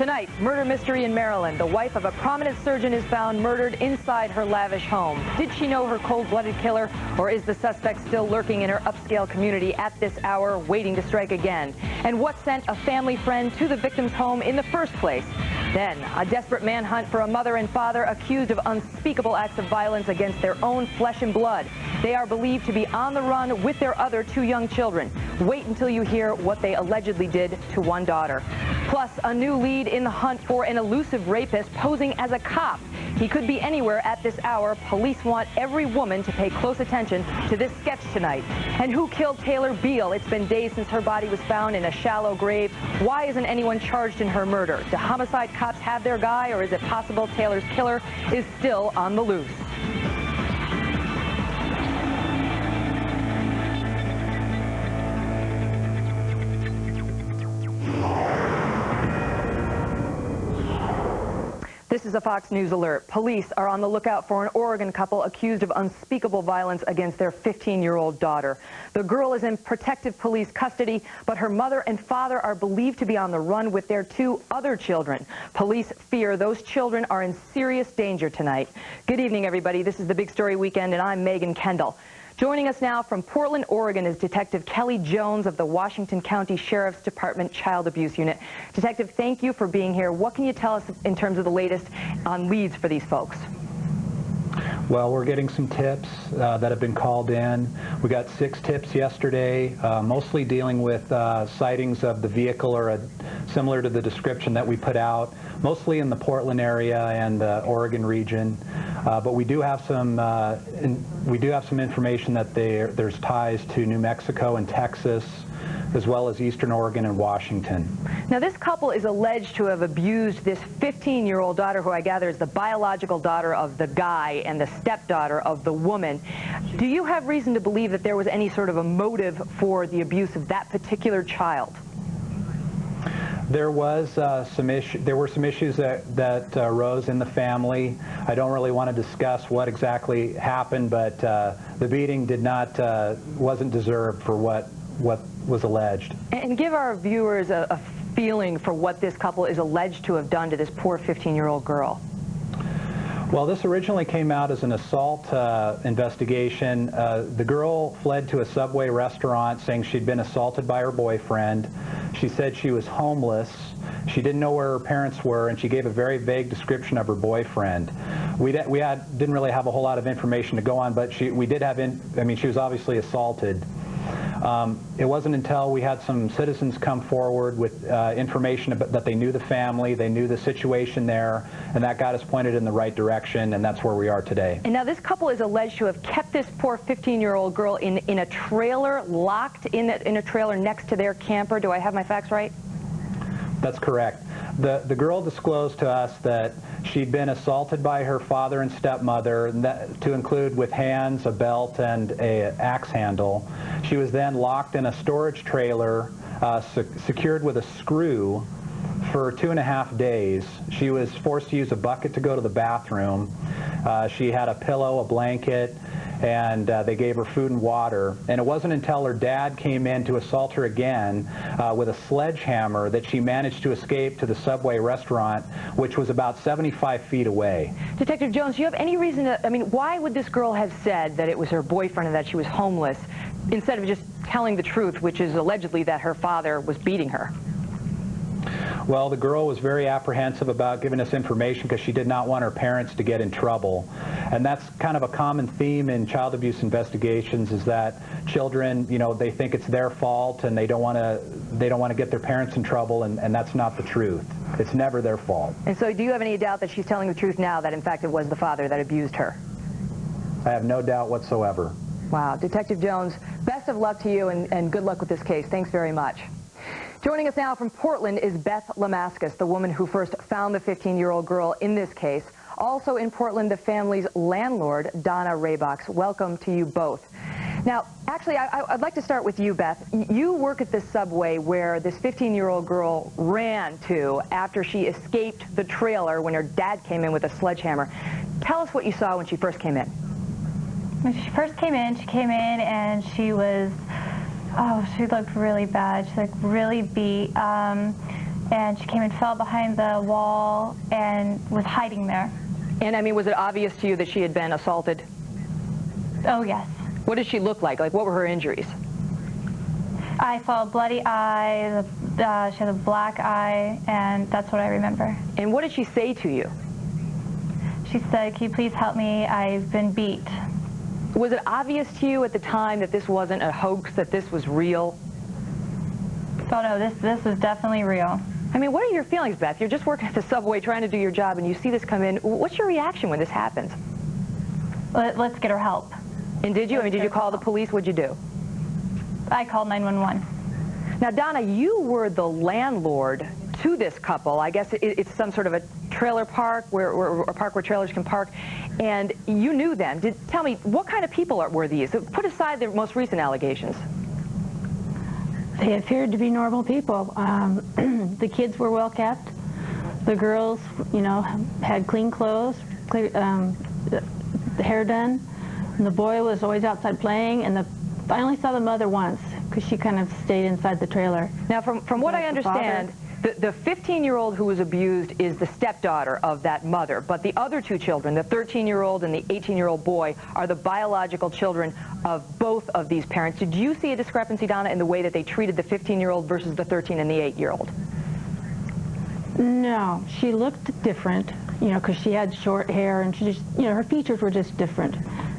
Tonight, murder mystery in Maryland. The wife of a prominent surgeon is found murdered inside her lavish home. Did she know her cold-blooded killer, or is the suspect still lurking in her upscale community at this hour, waiting to strike again? And what sent a family friend to the victim's home in the first place? Then, a desperate manhunt for a mother and father accused of unspeakable acts of violence against their own flesh and blood. They are believed to be on the run with their other two young children. Wait until you hear what they allegedly did to one daughter. Plus, a new lead in the hunt for an elusive rapist posing as a cop. He could be anywhere at this hour. Police want every woman to pay close attention to this sketch tonight. And who killed Taylor Beal? It's been days since her body was found in a shallow grave. Why isn't anyone charged in her murder? Do homicide cops have their guy, or is it possible Taylor's killer is still on the loose? This is a Fox News alert. Police are on the lookout for an Oregon couple accused of unspeakable violence against their 15-year-old daughter. The girl is in protective police custody, but her mother and father are believed to be on the run with their two other children. Police fear those children are in serious danger tonight. Good evening, everybody. This is the Big Story Weekend, and I'm Megan Kendall. Joining us now from Portland, Oregon is Detective Kelly Jones of the Washington County Sheriff's Department Child Abuse Unit. Detective, thank you for being here. What can you tell us in terms of the latest on leads for these folks? Well, we're getting some tips that have been called in. We got 6 tips yesterday, mostly dealing with sightings of the vehicle or similar to the description that we put out, mostly in the Portland area and the Oregon region. But we do have some information that there's ties to New Mexico and Texas, as well as Eastern Oregon and Washington. Now, this couple is alleged to have abused this 15-year-old daughter, who I gather is the biological daughter of the guy and the stepdaughter of the woman. Do you have reason to believe that there was any sort of a motive for the abuse of that particular child? There were some issues that arose in the family. I don't really want to discuss what exactly happened, but the beating wasn't deserved for what was alleged. And give our viewers a feeling for what this couple is alleged to have done to this poor 15-year-old girl. Well, this originally came out as an assault investigation. The girl fled to a Subway restaurant saying she'd been assaulted by her boyfriend. She said she was homeless. She didn't know where her parents were, and she gave a very vague description of her boyfriend. We didn't really have a whole lot of information to go on, but she was obviously assaulted. It wasn't until we had some citizens come forward with information that they knew the family, they knew the situation there, and that got us pointed in the right direction, and that's where we are today. And now this couple is alleged to have kept this poor 15-year-old girl in a trailer, locked in a trailer next to their camper. Do I have my facts right? That's correct. The girl disclosed to us that she'd been assaulted by her father and stepmother, to include with hands, a belt, and an axe handle. She was then locked in a storage trailer, secured with a screw for 2.5 days. She was forced to use a bucket to go to the bathroom. She had a pillow, a blanket, and they gave her food and water. And it wasn't until her dad came in to assault her again with a sledgehammer that she managed to escape to the Subway restaurant, which was about 75 feet away. Detective Jones, do you have any reason to, why would this girl have said that it was her boyfriend and that she was homeless, instead of just telling the truth, which is allegedly that her father was beating her? Well, the girl was very apprehensive about giving us information because she did not want her parents to get in trouble. And that's kind of a common theme in child abuse investigations, is that children, they think it's their fault and they don't want to get their parents in trouble, and that's not the truth. It's never their fault. And so do you have any doubt that she's telling the truth now, that in fact it was the father that abused her? I have no doubt whatsoever. Wow. Detective Jones, best of luck to you, and good luck with this case. Thanks very much. Joining us now from Portland is Beth Lamascus, the woman who first found the 15-year-old girl in this case. Also in Portland, the family's landlord, Donna Raybox. Welcome to you both. Now, actually, I'd like to start with you, Beth. You work at this Subway where this 15-year-old girl ran to after she escaped the trailer when her dad came in with a sledgehammer. Tell us what you saw when she first came in. When she first came in and she was, she looked really bad. She looked really beat. and she came and fell behind the wall and was hiding there. And I mean, was it obvious to you that she had been assaulted? Oh, yes. What did she look like? Like, what were her injuries? I saw a bloody eye, she had a black eye, and that's what I remember. And what did she say to you? She said, "Can you please help me? I've been beat." Was it obvious to you at the time that this wasn't a hoax, that this was real? Oh no, this is definitely real. I mean, what are your feelings, Beth? You're just working at the subway trying to do your job and you see this come in. What's your reaction when this happens? Let's get her help. And did you? I mean, did you call the police? What'd you do? I called 911. Now, Donna, you were the landlord to this couple. I guess it's some sort of a trailer park, a park where trailers can park, and you knew them. Tell me, what kind of people were these? Put aside the most recent allegations. They appeared to be normal people. The kids were well kept. The girls, you know, had clean clothes, the hair done. And the boy was always outside playing, and I only saw the mother once because she kind of stayed inside the trailer. Now, from what I understand, the 15-year-old who was abused is the stepdaughter of that mother, but the other two children, the 13-year-old and the 18-year-old boy, are the biological children of both of these parents. Did you see a discrepancy, Donna, in the way that they treated the 15-year-old versus the 13 and the 8-year-old? No, she looked different, you know, because she had short hair and she just, you know, her features were just different.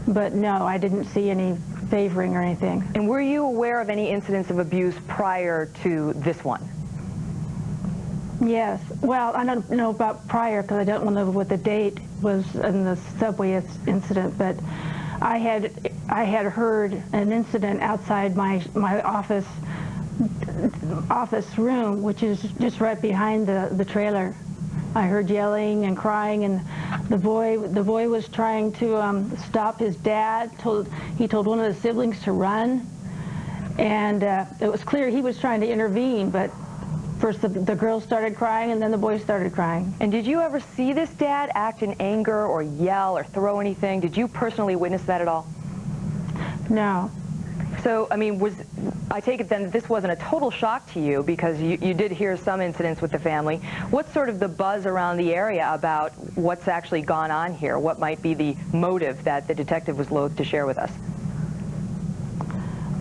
But no, I didn't see any favoring or anything. And were you aware of any incidents of abuse prior to this one? Yes. Well, I don't know about prior because I don't know what the date was in the subway incident, but I had heard an incident outside my office room, which is just right behind the trailer. I heard yelling and crying, and the boy was trying to stop his dad. He told one of the siblings to run, and it was clear he was trying to intervene, but first the girls started crying, and then the boys started crying. And did you ever see this dad act in anger or yell or throw anything? Did you personally witness that at all? No. So, I mean, I take it then that this wasn't a total shock to you because you did hear some incidents with the family. What's sort of the buzz around the area about what's actually gone on here? What might be the motive that the detective was loath to share with us?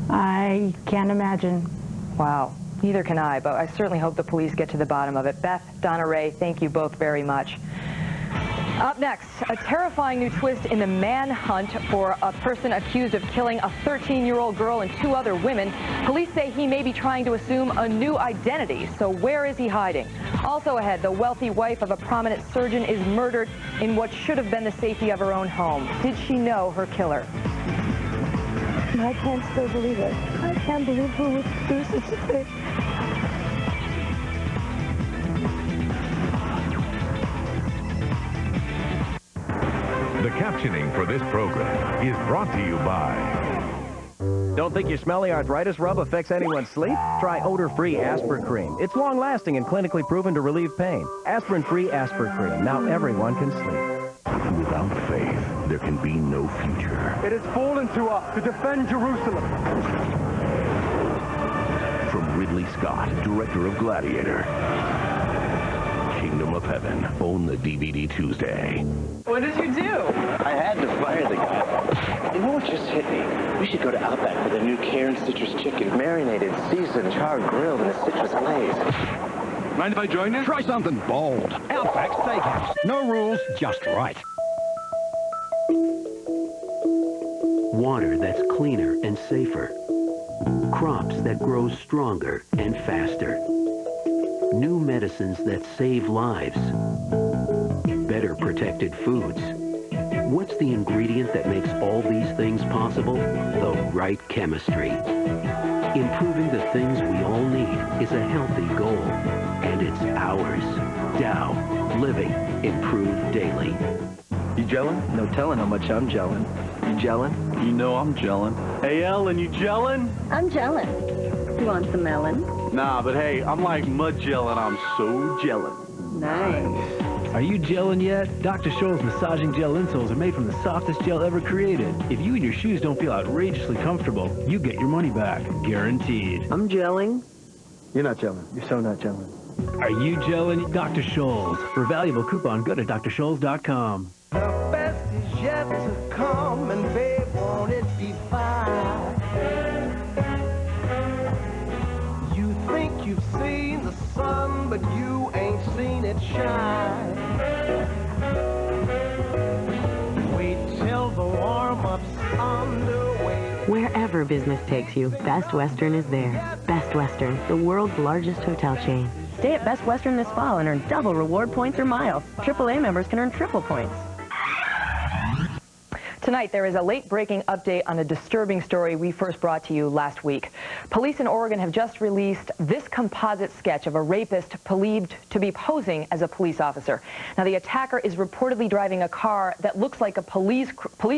I can't imagine. Wow. Neither can I, but I certainly hope the police get to the bottom of it. Beth, Donna Ray, thank you both very much. Up next, a terrifying new twist in the manhunt for a person accused of killing a 13-year-old girl and 2 other women. Police say he may be trying to assume a new identity. So where is he hiding? Also ahead, the wealthy wife of a prominent surgeon is murdered in what should have been the safety of her own home. Did she know her killer? I can't still believe it. I can't believe who would do such a thing. The captioning for this program is brought to you by... Don't think your smelly arthritis rub affects anyone's sleep? Try odor-free Aspirin Cream. It's long-lasting and clinically proven to relieve pain. Aspirin-free Aspirin Cream. Now everyone can sleep. Without faith, there can be no future. It has fallen to us to defend Jerusalem. From Ridley Scott, director of Gladiator. Kingdom of Heaven. Own the DVD Tuesday. What did you do? I had to fire the guy. You know what just hit me? We should go to Outback for the new Karen Citrus Chicken. Marinated, seasoned, charred, grilled in a citrus glaze. Mind if I join you? Try something bold. Outback Steakhouse. No rules, just right. Water that's cleaner and safer. Crops that grow stronger and faster. New medicines that save lives. Better protected foods. What's the ingredient that makes all these things possible? The right chemistry. Improving the things we all need is a healthy goal, and it's ours. Dow. Living. Improved daily. You gelling? No telling how much I'm gelling. You gelling? You know I'm gelling. Hey, Ellen, you gelling? I'm gelling. You want some melon? Nah, but hey, I'm like mud gelling. I'm so gelling. Nice. Are you gelling yet? Dr. Scholl's massaging gel insoles are made from the softest gel ever created. If you and your shoes don't feel outrageously comfortable, you get your money back. Guaranteed. I'm gelling. You're not gelling. You're so not gelling. Are you gelling? Dr. Scholl's. For a valuable coupon, go to drscholls.com. The best is yet to come, and babe, won't it be fine? You think you've seen the sun, but you ain't seen it shine. Wait till the warm-up's underway. Wherever business takes you, Best Western is there. Best Western, the world's largest hotel chain. Stay at Best Western this fall and earn double reward points or miles. AAA members can earn triple points. Tonight, there is a late-breaking update on a disturbing story we first brought to you last week. Police in Oregon have just released this composite sketch of a rapist believed to be posing as a police officer. Now, the attacker is reportedly driving a car that looks like a police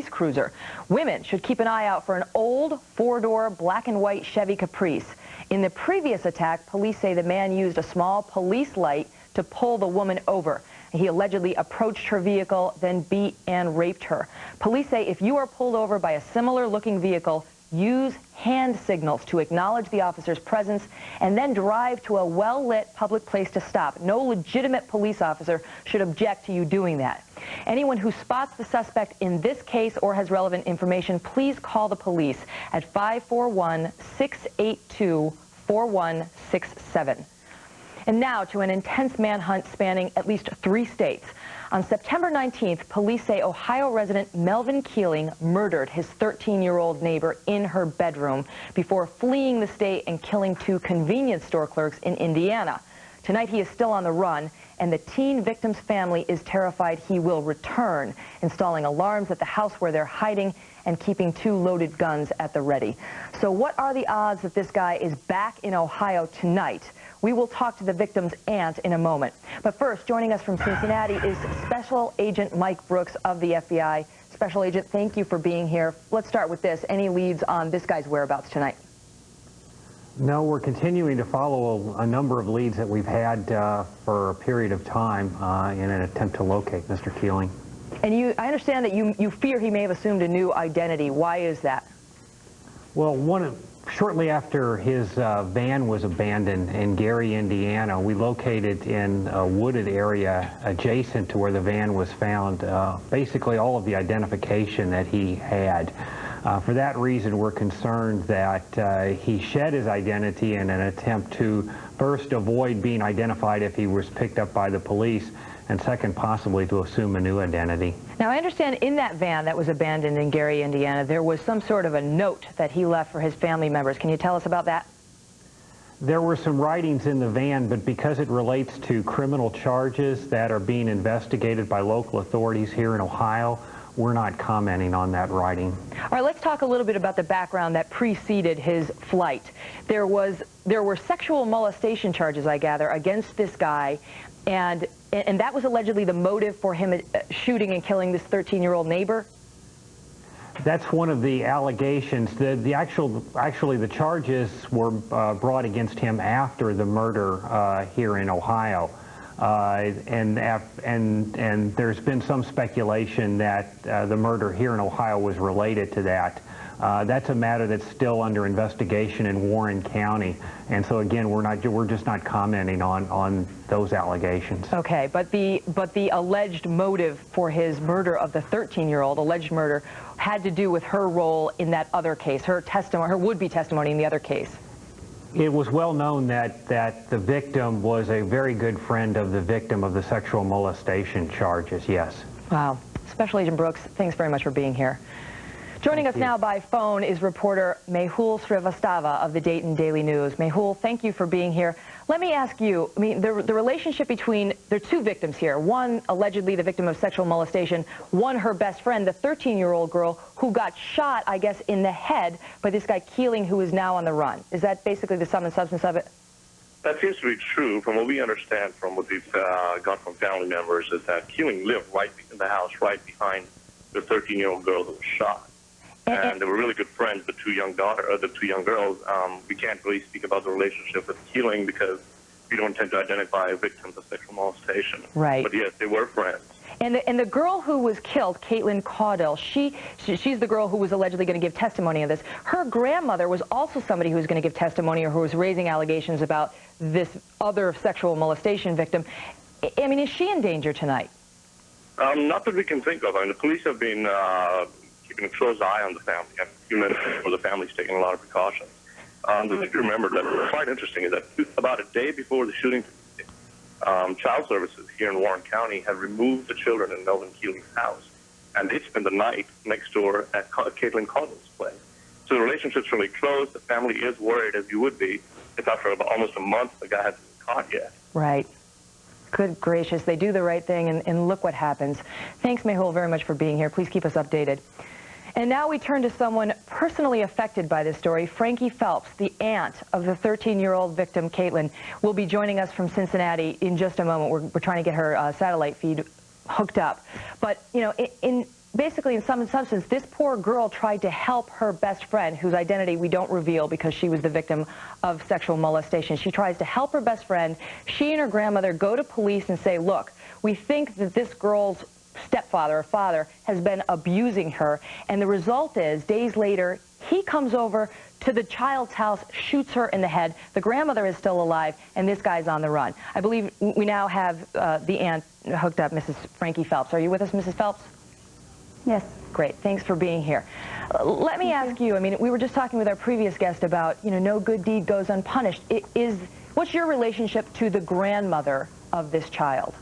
cruiser. Women should keep an eye out for an old four-door black and white Chevy Caprice. In the previous attack, police say the man used a small police light to pull the woman over. He allegedly approached her vehicle, then beat and raped her. Police say if you are pulled over by a similar-looking vehicle, use hand signals to acknowledge the officer's presence and then drive to a well-lit public place to stop. No legitimate police officer should object to you doing that. Anyone who spots the suspect in this case or has relevant information, please call the police at 541-682-4167. And now to an intense manhunt spanning at least 3 states. On September 19th, police say Ohio resident Melvin Keeling murdered his 13-year-old neighbor in her bedroom before fleeing the state and killing 2 convenience store clerks in Indiana. Tonight he is still on the run, and the teen victim's family is terrified he will return, installing alarms at the house where they're hiding and keeping 2 loaded guns at the ready. So what are the odds that this guy is back in Ohio tonight? We will talk to the victim's aunt in a moment. But first, joining us from Cincinnati is Special Agent Mike Brooks of the FBI. Special Agent, thank you for being here. Let's start with this. Any leads on this guy's whereabouts tonight? No, we're continuing to follow a number of leads that we've had for a period of time in an attempt to locate Mr. Keeling. And I understand that you fear he may have assumed a new identity. Why is that? Well, shortly after his van was abandoned in Gary, Indiana, we located in a wooded area adjacent to where the van was found basically all of the identification that he had. For that reason, we're concerned that he shed his identity in an attempt to first avoid being identified if he was picked up by the police, and second, possibly to assume a new identity. Now, I understand in that van that was abandoned in Gary, Indiana, there was some sort of a note that he left for his family members. Can you tell us about that? There were some writings in the van, but because it relates to criminal charges that are being investigated by local authorities here in Ohio, we're not commenting on that writing. All right, let's talk a little bit about the background that preceded his flight. There were sexual molestation charges, I gather, against this guy, and that was allegedly the motive for him shooting and killing this 13-year-old neighbor? That's one of the allegations. Actually, the charges were brought against him after the murder here in Ohio. And there's been some speculation that the murder here in Ohio was related to that. That's a matter that's still under investigation in Warren County, and so again, we're just not commenting on those allegations. Okay, but the alleged motive for his murder of the 13-year-old, alleged murder, had to do with her role in that other case, her would-be testimony in the other case. It was well known that the victim was a very good friend of the victim of the sexual molestation charges, yes. Wow. Special Agent Brooks, thanks very much for being here. Joining us now by phone is reporter Mehul Srivastava of the Dayton Daily News. Mehul, thank you for being here. Let me ask you, I mean, the relationship between, there are 2 victims here. One, allegedly the victim of sexual molestation. One, her best friend, the 13-year-old girl who got shot, I guess, in the head by this guy Keeling, who is now on the run. Is that basically the sum and substance of it? That seems to be true. From what we understand, from what we've got from family members, is that Keeling lived right in the house, right behind the 13-year-old girl that was shot. And they were really good friends, the two young girls. We can't really speak about the relationship with Keeling because we don't tend to identify victims of sexual molestation. Right. But yes, they were friends. And the girl who was killed, Caitlin Caudill, she's the girl who was allegedly going to give testimony on this. Her grandmother was also somebody who was going to give testimony or who was raising allegations about this other sexual molestation victim. I mean, is she in danger tonight? Not that we can think of. I mean, the police have been keeping a close eye on the family. A few minutes before the family's taking a lot of precautions. The thing to remember that was quite interesting is that about a day before the shooting, Child Services here in Warren County had removed the children in Melvin Keeling's house, and they spent the night next door at Caitlin Caudill's place. So the relationship's really close. The family is worried, as you would be, if after about almost a month the guy hasn't been caught yet. Right. Good gracious, they do the right thing, and look what happens. Thanks, Mehul, very much for being here. Please keep us updated. And now we turn to someone personally affected by this story. Frankie Phelps, the aunt of the 13-year-old victim, Caitlin, will be joining us from Cincinnati in just a moment. We're trying to get her satellite feed hooked up. But, you know, basically, in some substance, this poor girl tried to help her best friend, whose identity we don't reveal because she was the victim of sexual molestation. She tries to help her best friend. She and her grandmother go to police and say, look, we think that this girl's stepfather or father has been abusing her. And the result is, days later, he comes over to the child's house, shoots her in the head. The grandmother is still alive, and this guy's on the run. I believe we now have the aunt hooked up, Mrs. Frankie Phelps. Are you with us, Mrs. Phelps? Yes. Great. Thanks for being here. Let me ask you, I mean, we were just talking with our previous guest about, you know, no good deed goes unpunished. What's your relationship to the grandmother of this child?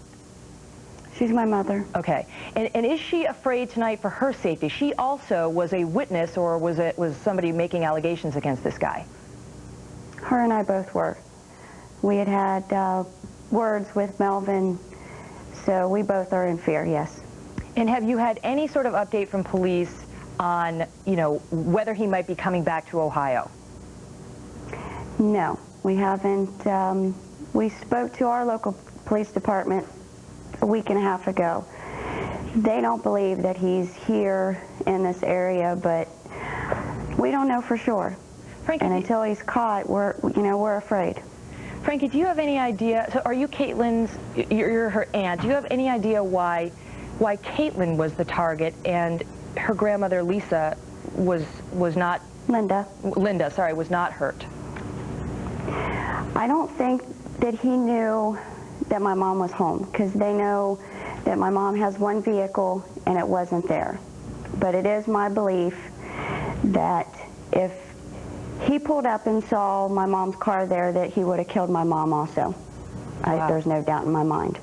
She's my mother. Okay. And is she afraid tonight for her safety? She also was a witness, or was somebody making allegations against this guy? Her and I both were. We had words with Melvin, so we both are in fear, yes. And have you had any sort of update from police on, you know, whether he might be coming back to Ohio? No, we haven't. We spoke to our local police department a week and a half ago. They don't believe that he's here in this area, but we don't know for sure. Frankie, and until he's caught, we're afraid. Frankie, do you have any idea? So, are you Caitlin's? You're her aunt. Do you have any idea why Caitlin was the target and her grandmother Lisa was not? Linda, sorry, was not hurt. I don't think that he knew that my mom was home, because they know that my mom has one vehicle and it wasn't there. But it is my belief that if he pulled up and saw my mom's car there, that he would have killed my mom also. Wow. There's no doubt in my mind.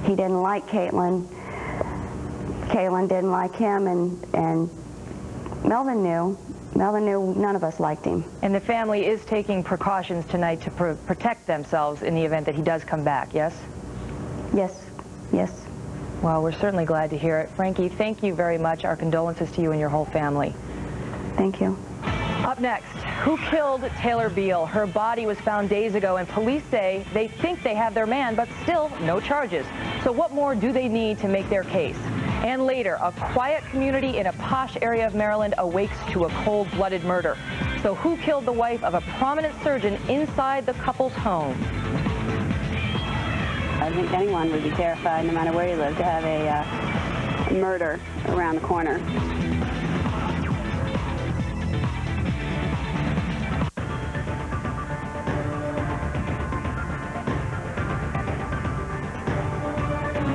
He didn't like Caitlin. Caitlin didn't like him, and Melvin knew. Melvin knew none of us liked him. And the family is taking precautions tonight to protect themselves in the event that he does come back, yes? Yes, yes. Well, we're certainly glad to hear it. Frankie, thank you very much. Our condolences to you and your whole family. Thank you. Up next, who killed Taylor Beal? Her body was found days ago, and police say they think they have their man, but still no charges. So what more do they need to make their case? And later, a quiet community in a posh area of Maryland awakes to a cold-blooded murder. So who killed the wife of a prominent surgeon inside the couple's home? I think anyone would be terrified, no matter where you live, to have a murder around the corner.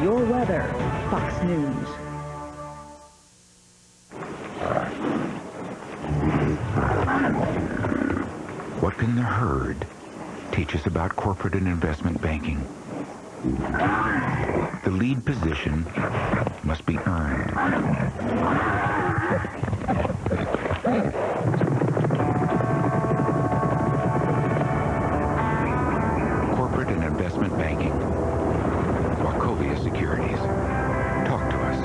Your weather, Fox News. What can the herd teach us about corporate and investment banking? The lead position must be earned. Corporate and investment banking. Wachovia Securities. Talk to us.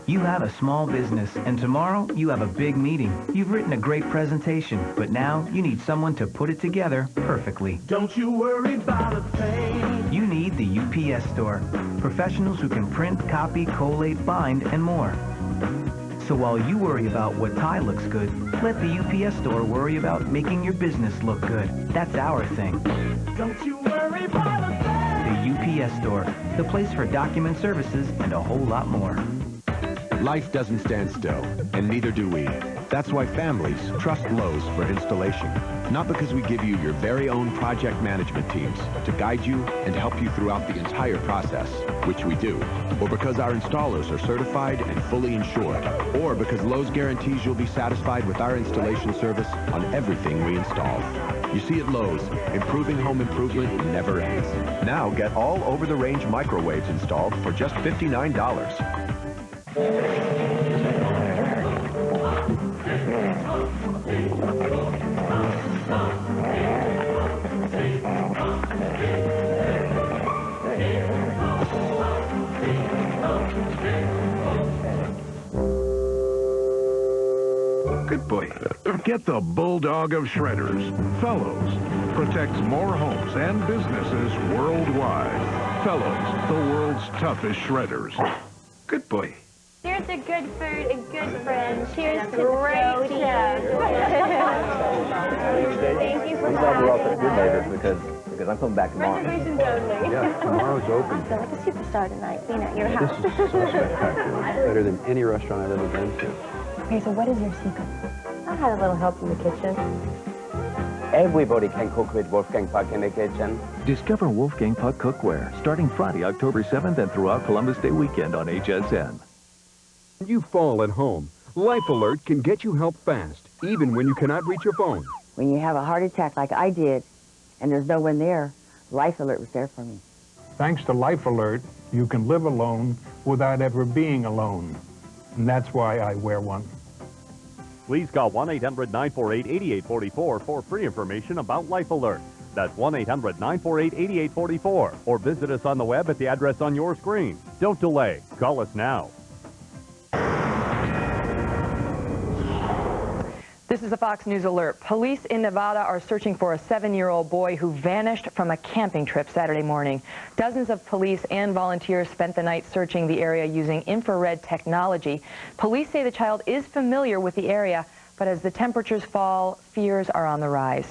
You have a small business, and tomorrow you have a big meeting. You've written a great presentation, but now you need someone to put it together perfectly. Don't you worry about a thing. You need the UPS Store. Professionals who can print, copy, collate, bind, and more. So while you worry about what tie looks good, let the UPS Store worry about making your business look good. That's our thing. Don't you worry about a thing. The UPS Store, the place for document services and a whole lot more. Life doesn't stand still, and neither do we. That's why families trust Lowe's for installation. Not because we give you your very own project management teams to guide you and help you throughout the entire process, which we do, or because our installers are certified and fully insured, or because Lowe's guarantees you'll be satisfied with our installation service on everything we install. You see, at Lowe's, improving home improvement never ends. Now get all over-the-range microwaves installed for just $59. Good boy. Get the Bulldog of Shredders. Fellows protects more homes and businesses worldwide. Fellows, the world's toughest shredders. Good boy. Cheers to good food and good friends. Cheers to great show. Thank you for I'm glad we're all such good coming. neighbors because I'm coming back tomorrow. Reservations only. Yeah, tomorrow's open. I feel like a superstar tonight being at your This house. is so spectacular. Better than any restaurant I've ever been to. Okay, so what is your secret? I had a little help in the kitchen. Everybody can cook with Wolfgang Puck in the kitchen. Discover Wolfgang Puck Cookware starting Friday, October 7th and throughout Columbus Day weekend on HSN. When you fall at home, Life Alert can get you help fast, even when you cannot reach your phone. When you have a heart attack like I did, and there's no one there, Life Alert was there for me. Thanks to Life Alert, you can live alone without ever being alone. And that's why I wear one. Please call 1-800-948-8844 for free information about Life Alert. That's 1-800-948-8844. Or visit us on the web at the address on your screen. Don't delay. Call us now. This is a Fox News alert. Police in Nevada are searching for a 7-year-old boy who vanished from a camping trip Saturday morning. Dozens of police and volunteers spent the night searching the area using infrared technology. Police say the child is familiar with the area, but as the temperatures fall, fears are on the rise.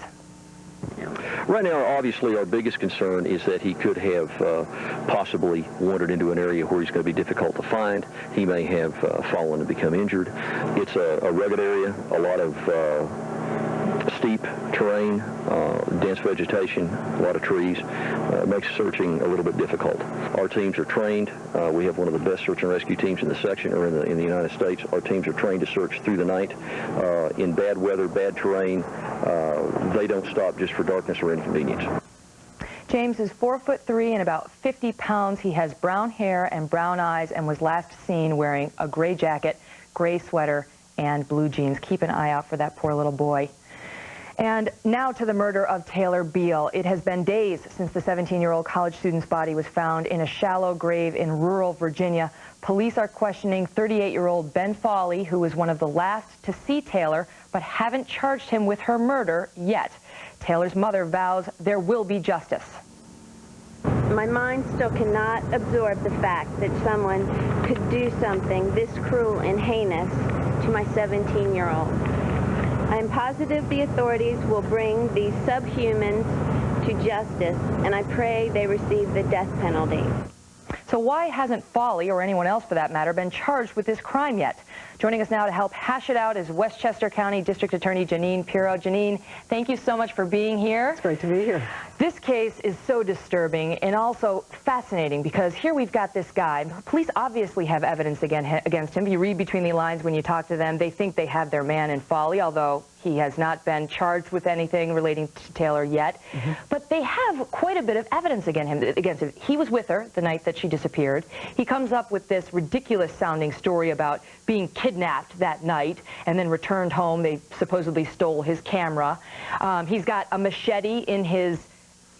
Right now, obviously, our biggest concern is that he could have possibly wandered into an area where he's going to be difficult to find. He may have fallen and become injured. It's a rugged area, a lot of steep terrain, dense vegetation, a lot of trees. It makes searching a little bit difficult. Our teams are trained. We have one of the best search and rescue teams in the section or in the United States. Our teams are trained to search through the night in bad weather, bad terrain. They don't stop just for darkness or inconvenience. James is 4'3" and about 50 pounds. He has brown hair and brown eyes and was last seen wearing a gray jacket, gray sweater, and blue jeans. Keep an eye out for that poor little boy. And now to the murder of Taylor Beal. It has been days since the 17-year-old college student's body was found in a shallow grave in rural Virginia. Police are questioning 38-year-old Ben Foley, who was one of the last to see Taylor, but haven't charged him with her murder yet. Taylor's mother vows there will be justice. My mind still cannot absorb the fact that someone could do something this cruel and heinous to my 17-year-old. I am positive the authorities will bring these subhumans to justice, and I pray they receive the death penalty. So why hasn't Foley, or anyone else for that matter, been charged with this crime yet? Joining us now to help hash it out is Westchester County District Attorney Jeanine Pirro. Jeanine, thank you so much for being here. It's great to be here. This case is so disturbing and also fascinating because here we've got this guy. Police obviously have evidence against him. You read between the lines when you talk to them. They think they have their man in Foley, although he has not been charged with anything relating to Taylor yet. But they have quite a bit of evidence against him. He was with her the night that she disappeared. He comes up with this ridiculous-sounding story about being kidnapped that night and then returned home. They supposedly stole his camera. He's got a machete in his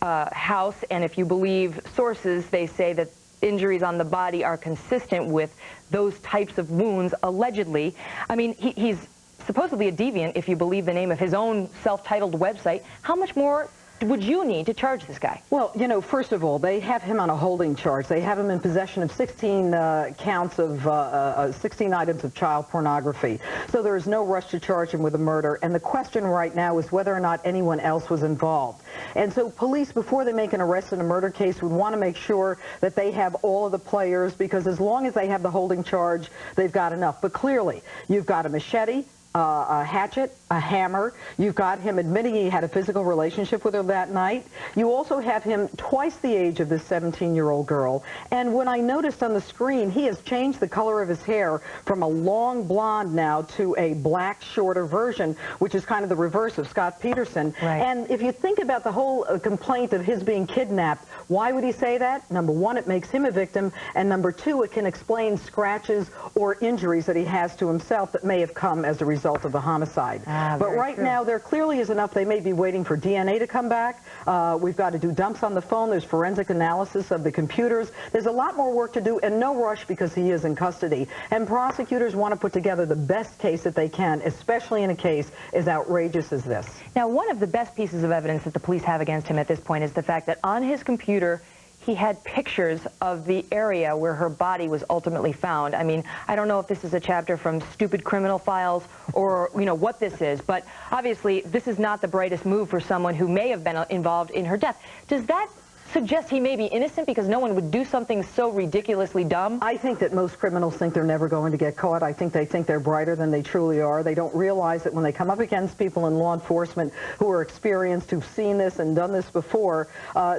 house, and if you believe sources, they say that injuries on the body are consistent with those types of wounds, allegedly. I mean, he's supposedly a deviant, if you believe the name of his own self-titled website. How much more would you need to charge this guy? Well, you know, first of all, they have him on a holding charge. They have him in possession of 16 counts of 16 items of child pornography. So there is no rush to charge him with a murder. And the question right now is whether or not anyone else was involved. And so police, before they make an arrest in a murder case, would want to make sure that they have all of the players, because as long as they have the holding charge, they've got enough. But clearly, you've got a machete, a hatchet, a hammer. You've got him admitting he had a physical relationship with her that night. You also have him twice the age of this 17-year-old girl. And when I noticed on the screen, he has changed the color of his hair from a long blonde now to a black, shorter version, which is kind of the reverse of Scott Peterson. Right. And if you think about the whole complaint of his being kidnapped, why would he say that? Number one, it makes him a victim. And number two, it can explain scratches or injuries that he has to himself that may have come as a result of the homicide. But right now, there clearly is enough. They may be waiting for DNA to come back. We've got to do dumps on the phone. There's forensic analysis of the computers. There's a lot more work to do, and no rush because he is in custody. And prosecutors want to put together the best case that they can, especially in a case as outrageous as this. Now, one of the best pieces of evidence that the police have against him at this point is the fact that on his computer, he had pictures of the area where her body was ultimately found. I mean, I don't know if this is a chapter from Stupid Criminal Files or, you know, what this is, but obviously this is not the brightest move for someone who may have been involved in her death. Does that suggest he may be innocent because no one would do something so ridiculously dumb? I think that most criminals think they're never going to get caught. I think they think they're brighter than they truly are. They don't realize that when they come up against people in law enforcement who are experienced, who've seen this and done this before,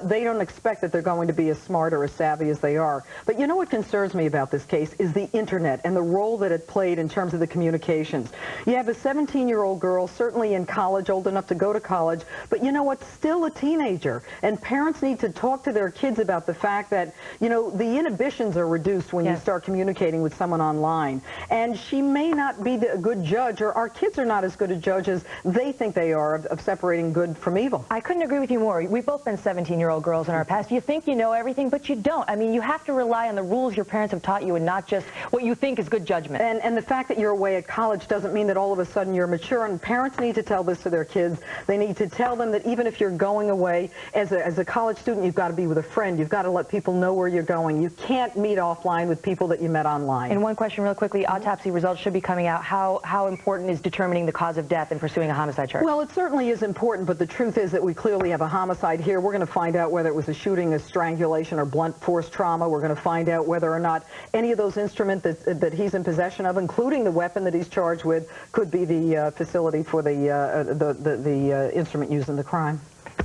they don't expect that they're going to be as smart or as savvy as they are. But you know what concerns me about this case is the internet and the role that it played in terms of the communications. You have a 17-year-old girl, certainly in college, old enough to go to college, but you know what, still a teenager. And parents need to talk to their kids about the fact that, you know, the inhibitions are reduced when you start communicating with someone online. And she may not be a good judge, or our kids are not as good a judge as they think they are of separating good from evil. I couldn't agree with you more. We've both been 17-year-old girls in our past. You think you know everything, but you don't. I mean, you have to rely on the rules your parents have taught you and not just what you think is good judgment. And the fact that you're away at college doesn't mean that all of a sudden you're mature, and parents need to tell this to their kids. They need to tell them that even if you're going away as a college student, you've got to be with a friend. You've got to let people know where you're going. You can't meet offline with people that you met online. And one question real quickly, autopsy results should be coming out. How important is determining the cause of death and pursuing a homicide charge? Well, it certainly is important, but the truth is that we clearly have a homicide here. We're going to find out whether it was a shooting, a strangulation, or blunt force trauma. We're going to find out whether or not any of those instruments that he's in possession of, including the weapon that he's charged with, could be the facility for the instrument used in the crime.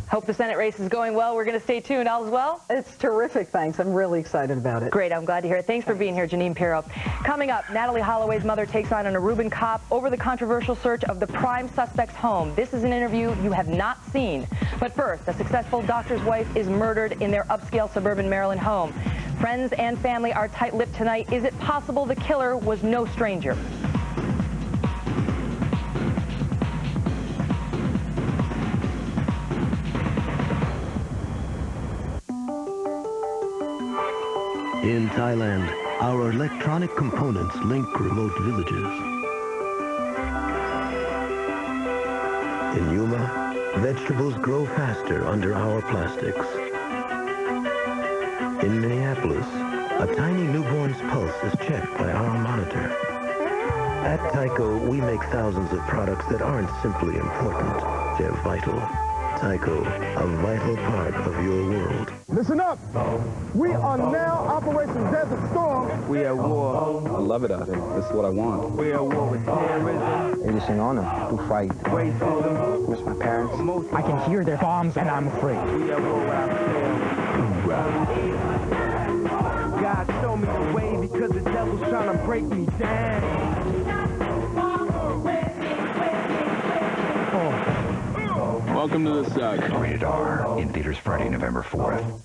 Hope the Senate race is going well. We're going to stay tuned. All is well? It's terrific, thanks. I'm really excited about it. Great. I'm glad to hear it. Thanks for being here, Jeanine Pirro. Coming up, Natalie Holloway's mother takes on an Aruban cop over the controversial search of the prime suspect's home. This is an interview you have not seen. But first, a successful doctor's wife is murdered in their upscale suburban Maryland home. Friends and family are tight-lipped tonight. Is it possible the killer was no stranger? In Thailand, our electronic components link remote villages. In Yuma, vegetables grow faster under our plastics. In Minneapolis, a tiny newborn's pulse is checked by our monitor. At Tyco, we make thousands of products that aren't simply important, they're vital. Tyco, a vital part of your world. Listen up! We are now Operation Desert Storm. We at war. I love it out there. This is what I want. We at war with terrorism. It is an honor to fight. Racism. Miss my parents. I can hear their bombs and I'm afraid. We at war God, show me the way because the devil's trying to break me down. Welcome to the saga. Rated R. In theaters Friday, November 4th.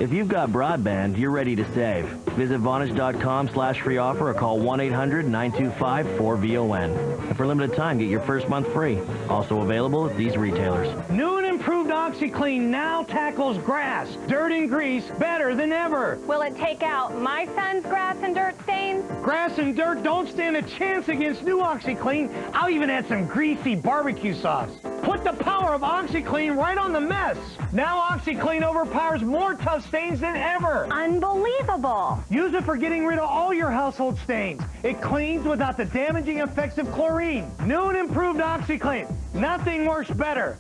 If you've got broadband, you're ready to save. Visit Vonage.com/free offer or call 1-800-925-4VON. And for a limited time, get your first month free. Also available at these retailers. New and improved OxyClean now tackles grass, dirt, and grease better than ever. Will it take out my son's grass and dirt stains? Grass and dirt don't stand a chance against new OxyClean. I'll even add some greasy barbecue sauce. Put the power of OxyClean right on the mess. Now OxyClean overpowers more tough stains than ever. Unbelievable. Use it for getting rid of all your household stains. It cleans without the damaging effects of chlorine. New and improved OxyClean. Nothing works better.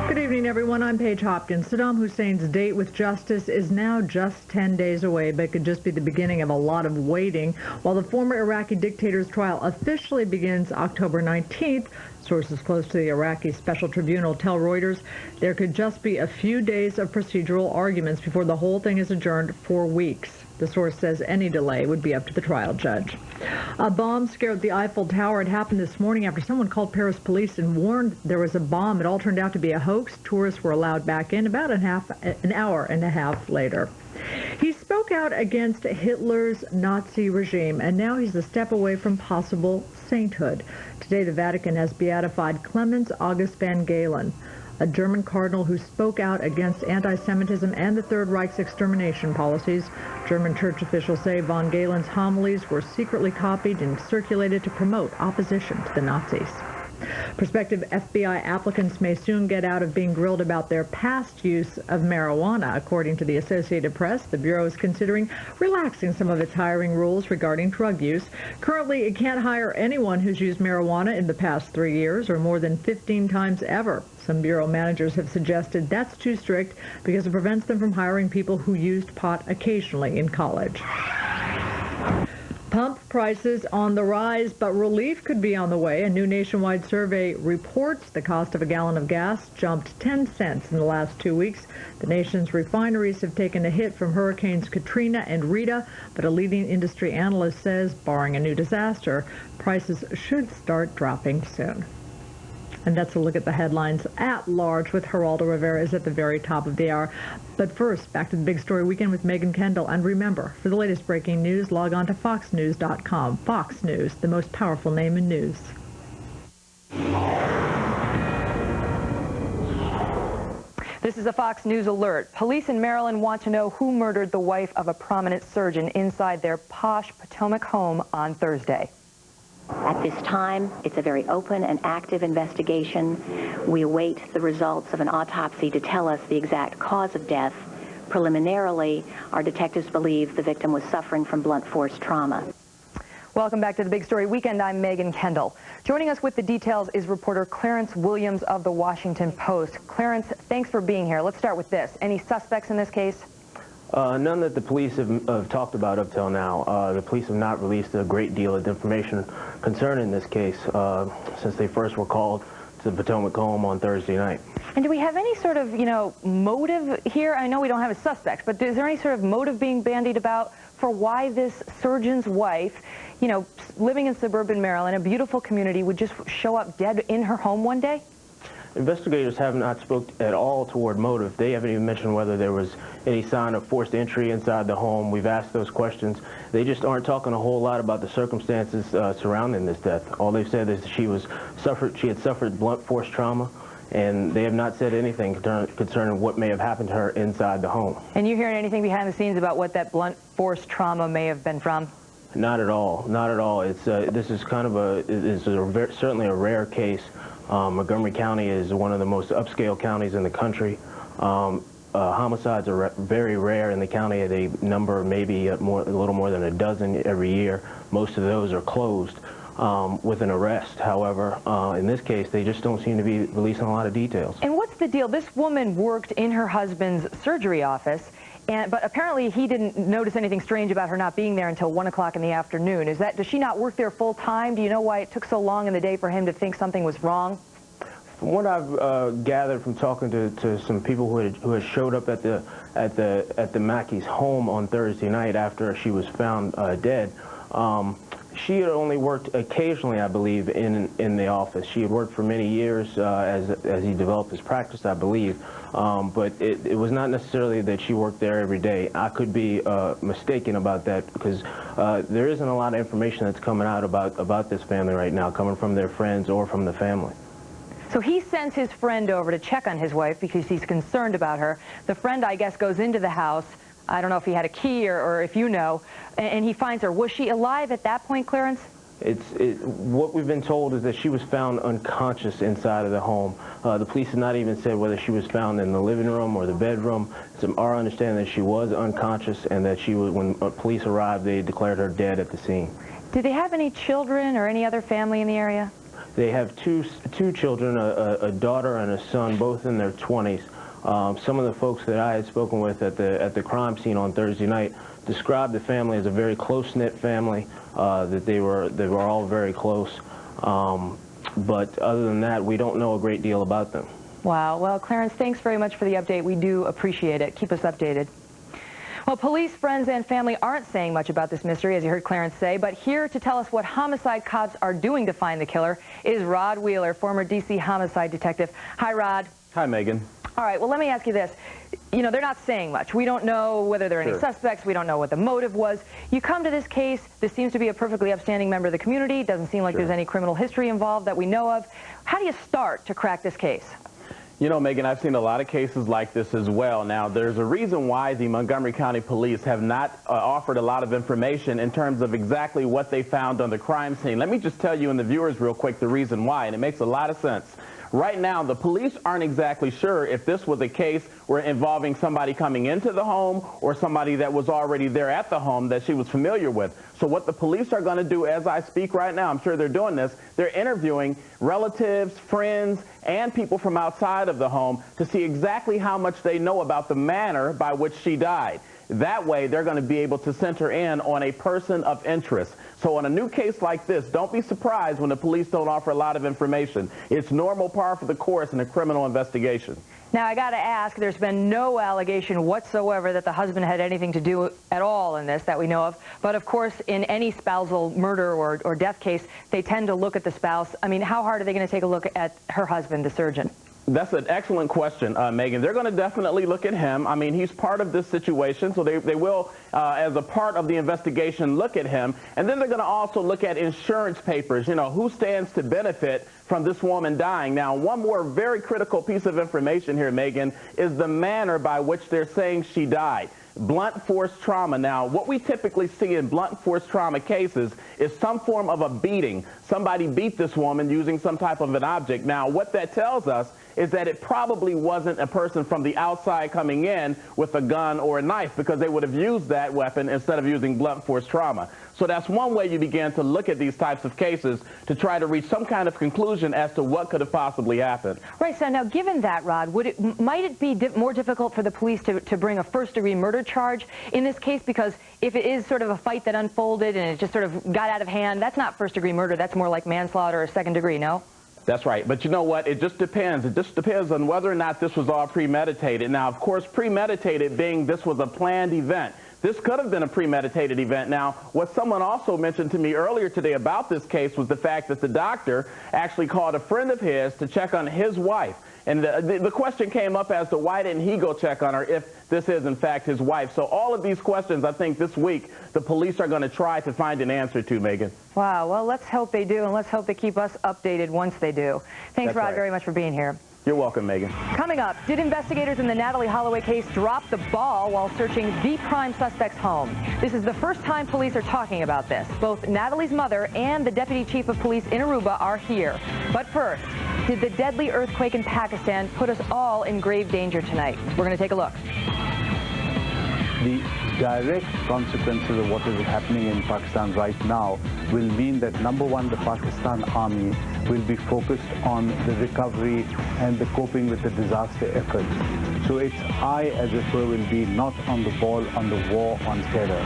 Good evening, everyone. I'm Paige Hopkins. Saddam Hussein's date with justice is now just 10 days away, but could just be the beginning of a lot of waiting. While the former Iraqi dictator's trial officially begins October 19th, sources close to the Iraqi Special Tribunal tell Reuters there could just be a few days of procedural arguments before the whole thing is adjourned for weeks. The source says any delay would be up to the trial judge. A bomb scare at the Eiffel Tower had happened this morning after someone called Paris police and warned there was a bomb. It all turned out to be a hoax. Tourists were allowed back in about an hour and a half later. He spoke out against Hitler's Nazi regime, and now he's a step away from possible sainthood. Today, the Vatican has beatified Clemens August van Galen, a German cardinal who spoke out against anti-Semitism and the Third Reich's extermination policies. German church officials say von Galen's homilies were secretly copied and circulated to promote opposition to the Nazis. Prospective FBI applicants may soon get out of being grilled about their past use of marijuana. According to the Associated Press, the Bureau is considering relaxing some of its hiring rules regarding drug use. Currently, it can't hire anyone who's used marijuana in the past 3 years or more than 15 times ever. Some Bureau managers have suggested that's too strict because it prevents them from hiring people who used pot occasionally in college. Pump prices on the rise, but relief could be on the way. A new nationwide survey reports the cost of a gallon of gas jumped 10 cents in the last 2 weeks. The nation's refineries have taken a hit from Hurricanes Katrina and Rita, but a leading industry analyst says, barring a new disaster, prices should start dropping soon. And that's a look at the headlines at large with Geraldo Rivera is at the very top of the hour. But first, back to the Big Story Weekend with Megan Kendall. And remember, for the latest breaking news, log on to foxnews.com. Fox News, the most powerful name in news. This is a Fox News alert. Police in Maryland want to know who murdered the wife of a prominent surgeon inside their posh Potomac home on Thursday. At this time, it's a very open and active investigation. We await the results of an autopsy to tell us the exact cause of death. Preliminarily, our detectives believe the victim was suffering from blunt force trauma. Welcome back to the Big Story Weekend. I'm Megan Kendall. Joining us with the details is reporter Clarence Williams of The Washington Post. Clarence, thanks for being here. Let's start with this. Any suspects in this case? None that the police have talked about up till now. The police have not released a great deal of information concerning this case since they first were called to the Potomac home on Thursday night. And do we have any sort of, motive here? I know we don't have a suspect, but is there any sort of motive being bandied about for why this surgeon's wife, living in suburban Maryland, a beautiful community, would just show up dead in her home one day? Investigators have not spoke at all toward motive. They haven't even mentioned whether there was any sign of forced entry inside the home. We've asked those questions. They just aren't talking a whole lot about the circumstances surrounding this death. All they've said is that she had suffered blunt force trauma, and they have not said anything concerning what may have happened to her inside the home. And you hearing anything behind the scenes about what that blunt force trauma may have been from? Not at all. Not at all. This is kind of certainly a rare case. Montgomery County is one of the most upscale counties in the country. Homicides are very rare in the county. They number maybe a little more than a dozen every year. Most of those are closed with an arrest. However, in this case, they just don't seem to be releasing a lot of details. And what's the deal? This woman worked in her husband's surgery office, but apparently he didn't notice anything strange about her not being there until 1 o'clock in the afternoon. Does she not work there full time? Do you know why it took so long in the day for him to think something was wrong? From what I've gathered from talking to some people who had showed up at the Mackey's home on Thursday night after she was found dead, she had only worked occasionally, I believe, in the office. She had worked for many years as he developed his practice, I believe. But it was not necessarily that she worked there every day. I could be mistaken about that because there isn't a lot of information that's coming out about this family right now, coming from their friends or from the family. So he sends his friend over to check on his wife because he's concerned about her. The friend, I guess, goes into the house. I don't know if he had a key or if you know, and he finds her. Was she alive at that point, Clarence? What we've been told is that she was found unconscious inside of the home. The police have not even said whether she was found in the living room or the bedroom. It's our understanding that she was unconscious and that when police arrived, they declared her dead at the scene. Did they have any children or any other family in the area? They have two children, a daughter and a son, both in their 20s. Some of the folks that I had spoken with at the crime scene on Thursday night described the family as a very close-knit family, that they were all very close. But other than that, we don't know a great deal about them. Wow. Well, Clarence, thanks very much for the update. We do appreciate it. Keep us updated. Well, police, friends, and family aren't saying much about this mystery, as you heard Clarence say, but here to tell us what homicide cops are doing to find the killer is Rod Wheeler, former D.C. homicide detective. Hi, Rod. Hi, Megan. All right, well, let me ask you this. You know, they're not saying much. We don't know whether there are any suspects. We don't know what the motive was. You come to this case, this seems to be a perfectly upstanding member of the community. Doesn't seem like there's any criminal history involved that we know of. How do you start to crack this case? You know, Megan, I've seen a lot of cases like this as well. Now, there's a reason why the Montgomery County Police have not offered a lot of information in terms of exactly what they found on the crime scene. Let me just tell you and the viewers real quick the reason why, and it makes a lot of sense. Right now, the police aren't exactly sure if this was a case where involving somebody coming into the home or somebody that was already there at the home that she was familiar with. So what the police are going to do as I speak right now, I'm sure they're doing this, they're interviewing relatives, friends, and people from outside of the home to see exactly how much they know about the manner by which she died. That way, they're going to be able to center in on a person of interest. So on a new case like this, don't be surprised when the police don't offer a lot of information. It's normal par for the course in a criminal investigation. Now, I got to ask, there's been no allegation whatsoever that the husband had anything to do at all in this that we know of. But, of course, in any spousal murder or death case, they tend to look at the spouse. I mean, how hard are they going to take a look at her husband, the surgeon? That's an excellent question, Megan. They're going to definitely look at him. I mean, he's part of this situation, so they will, as a part of the investigation, look at him. And then they're going to also look at insurance papers. You know, who stands to benefit from this woman dying? Now, one more very critical piece of information here, Megan, is the manner by which they're saying she died. Blunt force trauma. Now, what we typically see in blunt force trauma cases is some form of a beating. Somebody beat this woman using some type of an object. Now, what that tells us is that it probably wasn't a person from the outside coming in with a gun or a knife, because they would have used that weapon instead of using blunt force trauma. So that's one way you begin to look at these types of cases to try to reach some kind of conclusion as to what could have possibly happened. Right, so now given that, Rod, might it be more difficult for the police to bring a first-degree murder charge in this case? Because if it is sort of a fight that unfolded and it just sort of got out of hand, that's not first-degree murder. That's more like manslaughter or second degree, no? That's right. But you know what? It just depends. It just depends on whether or not this was all premeditated. Now, of course, premeditated being this was a planned event. This could have been a premeditated event. Now, what someone also mentioned to me earlier today about this case was the fact that the doctor actually called a friend of his to check on his wife. And the question came up as to why didn't he go check on her if this is, in fact, his wife. So all of these questions, I think, this week, the police are going to try to find an answer to, Megan. Wow. Well, let's hope they do, and let's hope they keep us updated once they do. Thanks, Rod, very much for being here. You're welcome, Megan. Coming up, did investigators in the Natalee Holloway case drop the ball while searching the prime suspect's home? This is the first time police are talking about this. Both Natalee's mother and the deputy chief of police in Aruba are here. But first, did the deadly earthquake in Pakistan put us all in grave danger tonight? We're going to take a look. The direct consequences of what is happening in Pakistan right now will mean that, number one, the Pakistan army will be focused on the recovery and the coping with the disaster efforts. So its eye, as it were, will be not on the ball, on the war on terror.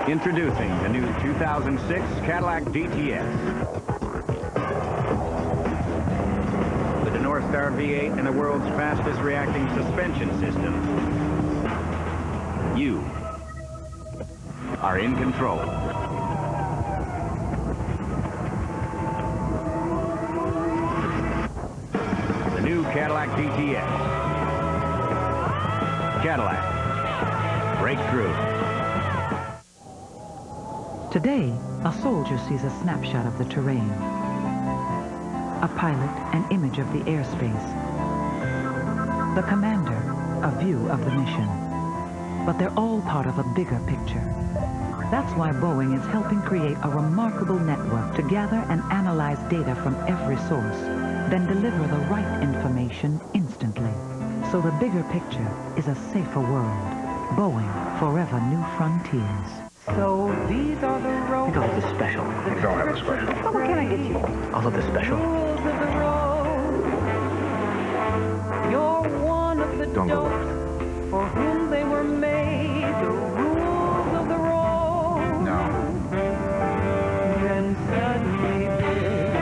Introducing the new 2006 Cadillac DTS. With the Northstar V8 and the world's fastest reacting suspension system, You are in control. The new Cadillac DTS. Cadillac. Breakthrough. Today, a soldier sees a snapshot of the terrain. A pilot, an image of the airspace. The commander, a view of the mission. But they're all part of a bigger picture. That's why Boeing is helping create a remarkable network to gather and analyze data from every source, then deliver the right information instantly. So the bigger picture is a safer world. Boeing, forever new frontiers. So these are the roads. Think of the special. You don't have a special. Oh, what can I get you? Also the special. Rules of the road. You're one of the Don't go don'ts for whom they were made. The rules of the road. No. Then suddenly this,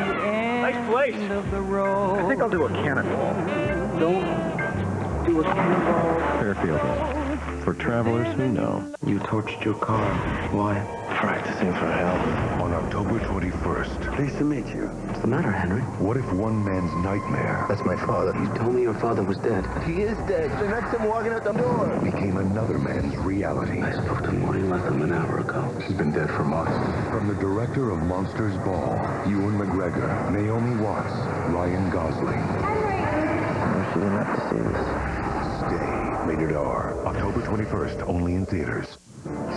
the Nice place. end of the road. I think I'll do a cannonball. Don't do a cannonball. Fairfield. For travelers who know. You torched your car. Why? Practicing for hell. On October 21st. Pleased to meet you. What's the matter, Henry? What if one man's nightmare? That's my father. You told me your father was dead. He is dead. They next him walking out the door. Became another man's reality. I spoke to him when he left him an hour ago. He's been dead for months. From the director of Monsters Ball, Ewan McGregor, Naomi Watts, Ryan Gosling. I wish you didn't have to see this. Stay. Rated R. October 21st, only in theaters.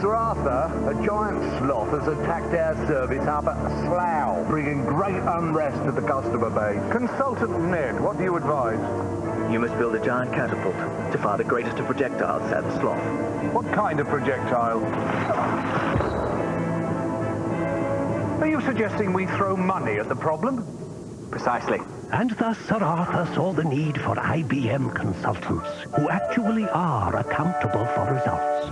Sir Arthur, a giant sloth has attacked our service up at Slough, bringing great unrest to the customer base. Consultant Ned, what do you advise? You must build a giant catapult to fire the greatest of projectiles at the sloth. What kind of projectile? Are you suggesting we throw money at the problem? Precisely. And thus Sir Arthur saw the need for IBM consultants, who actually are accountable for results.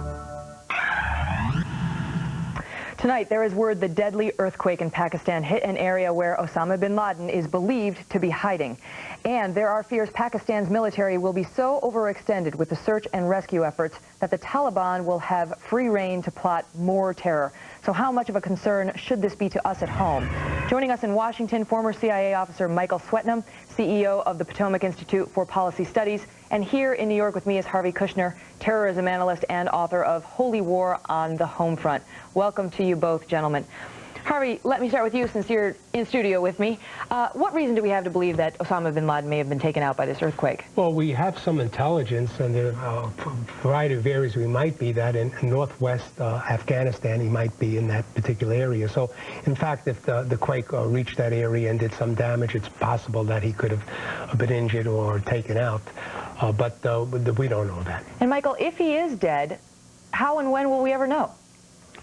Tonight, there is word the deadly earthquake in Pakistan hit an area where Osama bin Laden is believed to be hiding. And there are fears Pakistan's military will be so overextended with the search and rescue efforts that the Taliban will have free rein to plot more terror. So how much of a concern should this be to us at home? Joining us in Washington, former CIA officer Michael Swetnam, CEO of the Potomac Institute for Policy Studies, and here in New York with me is Harvey Kushner, terrorism analyst and author of Holy War on the Home Front. Welcome to you both, gentlemen. Harvey, let me start with you since you're in studio with me. What reason do we have to believe that Osama bin Laden may have been taken out by this earthquake? Well, we have some intelligence, and there are a variety of areas we might be that in northwest Afghanistan, he might be in that particular area. So, in fact, if the quake reached that area and did some damage, it's possible that he could have been injured or taken out. But we don't know that. And Michael, if he is dead, how and when will we ever know?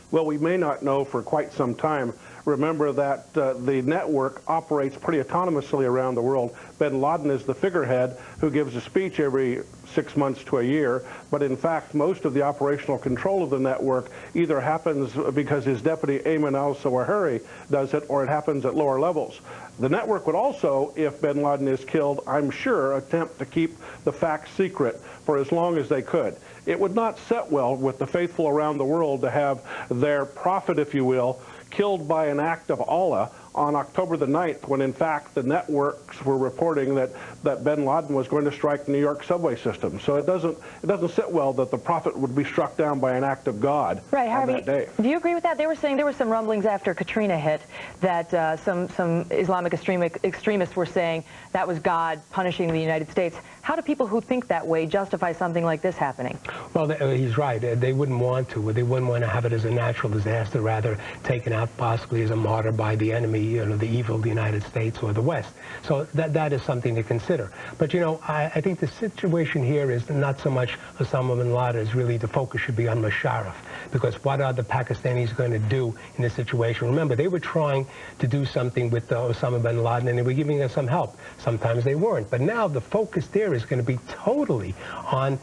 Well, we may not know for quite some time. Remember that the network operates pretty autonomously around the world. Bin Laden is the figurehead who gives a speech every 6 months to a year, but in fact most of the operational control of the network either happens because his deputy Ayman al-Zawahiri does it, or it happens at lower levels. The network would also, if bin Laden is killed, I'm sure, attempt to keep the facts secret for as long as they could. It would not set well with the faithful around the world to have their prophet, if you will, killed by an act of Allah on October the 9th, when in fact the networks were reporting that bin Laden was going to strike the New York subway system. So it doesn't sit well that the prophet would be struck down by an act of God right, on Harvey, that day. Do you agree with that? They were saying there were some rumblings after Katrina hit that some Islamic extremists were saying that was God punishing the United States. How do people who think that way justify something like this happening? Well, he's right. They wouldn't want to. They wouldn't want to have it as a natural disaster, rather taken out possibly as a martyr by the enemy, the evil of the United States or the West. So that is something to consider. But, I think the situation here is not so much Osama bin Laden, is really the focus should be on Musharraf. Because what are the Pakistanis going to do in this situation? Remember, they were trying to do something with Osama bin Laden, and they were giving us some help. Sometimes they weren't. But now the focus there is going to be totally on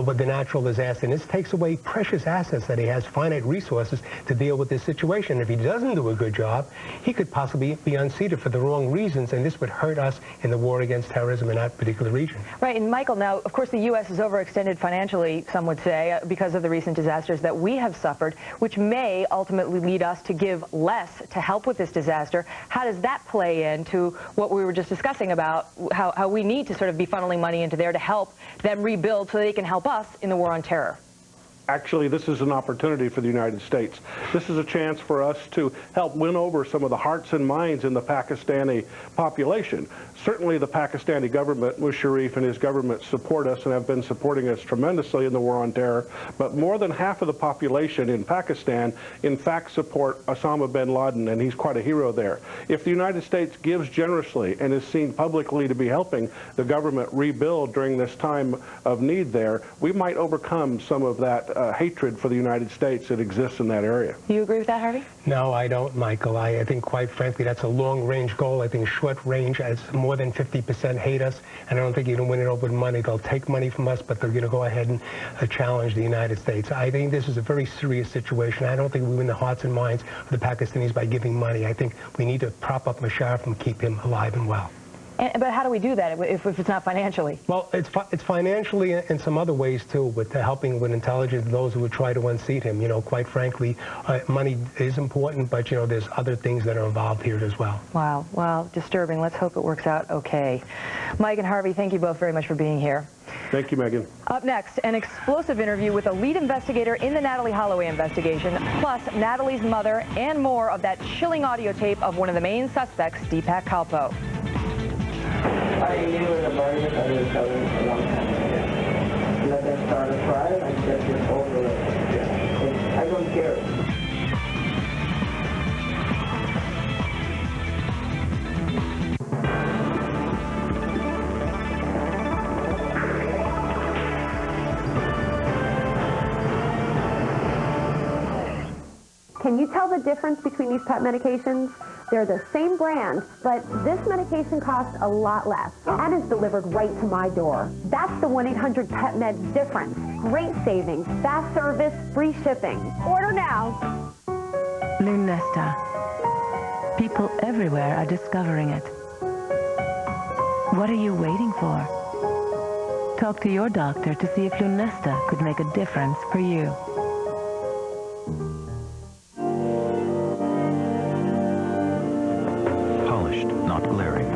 with the natural disaster. And this takes away precious assets that he has, finite resources to deal with this situation. If he doesn't do a good job, he could possibly be unseated for the wrong reasons, and this would hurt us in the war against terrorism in that particular region. Right, and Michael, now, of course, the U.S. is overextended financially, some would say, because of the recent disasters that we have suffered, which may ultimately lead us to give less to help with this disaster. How does that play into what we were just discussing about how we need to sort of be funneling money into there to help them rebuild so they can help us in the war on terror? Actually, this is an opportunity for the United States. This is a chance for us to help win over some of the hearts and minds in the Pakistani population. Certainly the Pakistani government, Musharraf and his government, support us and have been supporting us tremendously in the war on terror, but more than half of the population in Pakistan in fact support Osama bin Laden, and he's quite a hero there. If the United States gives generously and is seen publicly to be helping the government rebuild during this time of need there, we might overcome some of that hatred for the United States that exists in that area. Do you agree with that, Harvey? No, I don't, Michael. I think, quite frankly, that's a long-range goal. I think short range, as more than 50% hate us, and I don't think you can win it over with money. They'll take money from us, but they're going to go ahead and challenge the United States. I think this is a very serious situation. I don't think we win the hearts and minds of the Pakistanis by giving money. I think we need to prop up Musharraf and keep him alive and well. But how do we do that if it's not financially? Well, it's financially in some other ways, too, with helping with intelligence those who would try to unseat him. You know, quite frankly, money is important, but, you know, there's other things that are involved here as well. Wow. Well, disturbing. Let's hope it works out okay. Mike and Harvey, thank you both very much for being here. Thank you, Megan. Up next, an explosive interview with a lead investigator in the Natalee Holloway investigation, plus Natalee's mother and more of that chilling audio tape of one of the main suspects, Deepak Kalpoe. I knew in a moment I was having a long time. Let them start a trial and get this over with. I don't care. Can you tell the difference between these pet medications? They're the same brand, but this medication costs a lot less and is delivered right to my door. That's the 1-800-PET-MED difference. Great savings, fast service, free shipping. Order now. Lunesta. People everywhere are discovering it. What are you waiting for? Talk to your doctor to see if Lunesta could make a difference for you. Not glaring.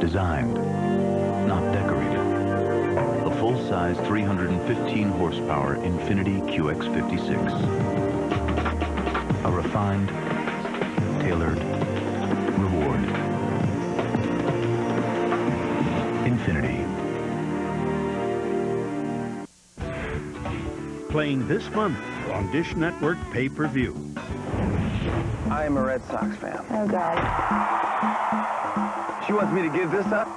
Designed, not decorated. The full-size 315 horsepower Infiniti QX56. A refined, tailored reward. Infiniti. Playing this month on Dish Network pay-per-view. I am a Red Sox fan. Oh, God. She wants me to give this up?